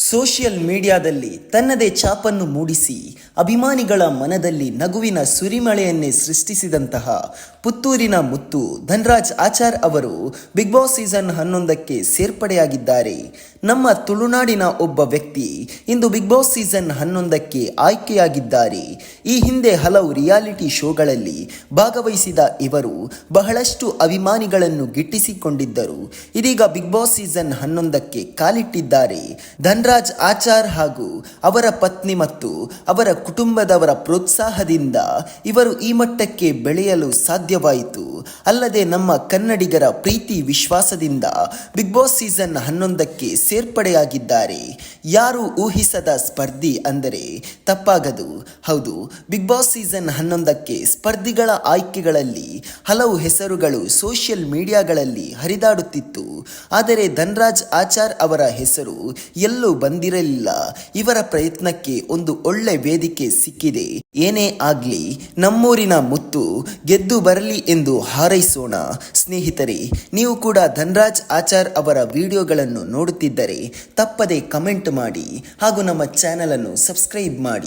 Social ಮೀಡಿಯಾದಲ್ಲಿ ತನ್ನದೇ ಛಾಪನ್ನು ಮೂಡಿಸಿ ಅಭಿಮಾನಿಗಳ ಮನದಲ್ಲಿ ನಗುವಿನ ಸುರಿಮಳೆಯನ್ನೇ ಸೃಷ್ಟಿಸಿದಂತಹ ಪುತ್ತೂರಿನ ಮುತ್ತು ಧನ್ರಾಜ್ ಆಚಾರ್ ಅವರು ಬಿಗ್ ಬಾಸ್ ಸೀಸನ್ 11ಕ್ಕೆ ಸೇರ್ಪಡೆಯಾಗಿದ್ದಾರೆ. ನಮ್ಮ ತುಳುನಾಡಿನ ಒಬ್ಬ ವ್ಯಕ್ತಿ ಇಂದು ಬಿಗ್ ಬಾಸ್ ಸೀಸನ್ 11ಕ್ಕೆ ಆಯ್ಕೆಯಾಗಿದ್ದಾರೆ. ಈ ಹಿಂದೆ ಹಲವು ರಿಯಾಲಿಟಿ ಶೋಗಳಲ್ಲಿ ಭಾಗವಹಿಸಿದ ಇವರು ಬಹಳಷ್ಟು ಅಭಿಮಾನಿಗಳನ್ನು ಗಿಟ್ಟಿಸಿಕೊಂಡಿದ್ದರು. ಇದೀಗ ಬಿಗ್ ಬಾಸ್ ಸೀಸನ್ 11ಕ್ಕೆ ಕಾಲಿಟ್ಟಿದ್ದಾರೆ. ಧನ್ರಾಜ್ ಆಚಾರ್ ಹಾಗೂ ಅವರ ಪತ್ನಿ ಮತ್ತು ಅವರ ಕುಟುಂಬದವರ ಪ್ರೋತ್ಸಾಹದಿಂದ ಇವರು ಈ ಮಟ್ಟಕ್ಕೆ ಬೆಳೆಯಲು ಸಾಧ್ಯವಾಯಿತು. ಅಲ್ಲದೆ ನಮ್ಮ ಕನ್ನಡಿಗರ ಪ್ರೀತಿ ವಿಶ್ವಾಸದಿಂದ ಬಿಗ್ ಬಾಸ್ ಸೀಸನ್ 11ಕ್ಕೆ ಸೇರ್ಪಡೆಯಾಗಿದ್ದಾರೆ. ಯಾರು ಊಹಿಸದ ಸ್ಪರ್ಧಿ ಅಂದರೆ ತಪ್ಪಾಗದು. ಹೌದು, ಬಿಗ್ ಬಾಸ್ ಸೀಸನ್ 11ಕ್ಕೆ ಸ್ಪರ್ಧಿಗಳ ಆಯ್ಕೆಗಳಲ್ಲಿ ಹಲವು ಹೆಸರುಗಳು ಸೋಷಿಯಲ್ ಮೀಡಿಯಾಗಳಲ್ಲಿ ಹರಿದಾಡುತ್ತಿತ್ತು. ಆದರೆ ಧನ್ರಾಜ್ ಆಚಾರ್ ಅವರ ಹೆಸರು ಎಲ್ಲೂ ಬಂದಿರಲಿಲ್ಲ. ಇವರ ಪ್ರಯತ್ನಕ್ಕೆ ಒಂದು ಒಳ್ಳೆ ವೇದಿಕೆ ಸಿಕ್ಕಿದೆ. ಏನೇ ಆಗ್ಲಿ ನಮ್ಮೂರಿನ ಮುತ್ತು ಗೆದ್ದು ಬರಲಿ ಎಂದು ಹಾರೈಸೋಣ. ಸ್ನೇಹಿತರೆ, ನೀವು ಕೂಡ ಧನ್ರಾಜ್ ಆಚಾರ್ ಅವರ ವಿಡಿಯೋಗಳನ್ನು ನೋಡುತ್ತಿದ್ದರೆ ತಪ್ಪದೆ ಕಮೆಂಟ್ ಮಾಡಿ ಹಾಗೂ ನಮ್ಮ ಚಾನಲ್ ಅನ್ನು ಸಬ್ಸ್ಕ್ರೈಬ್ ಮಾಡಿ.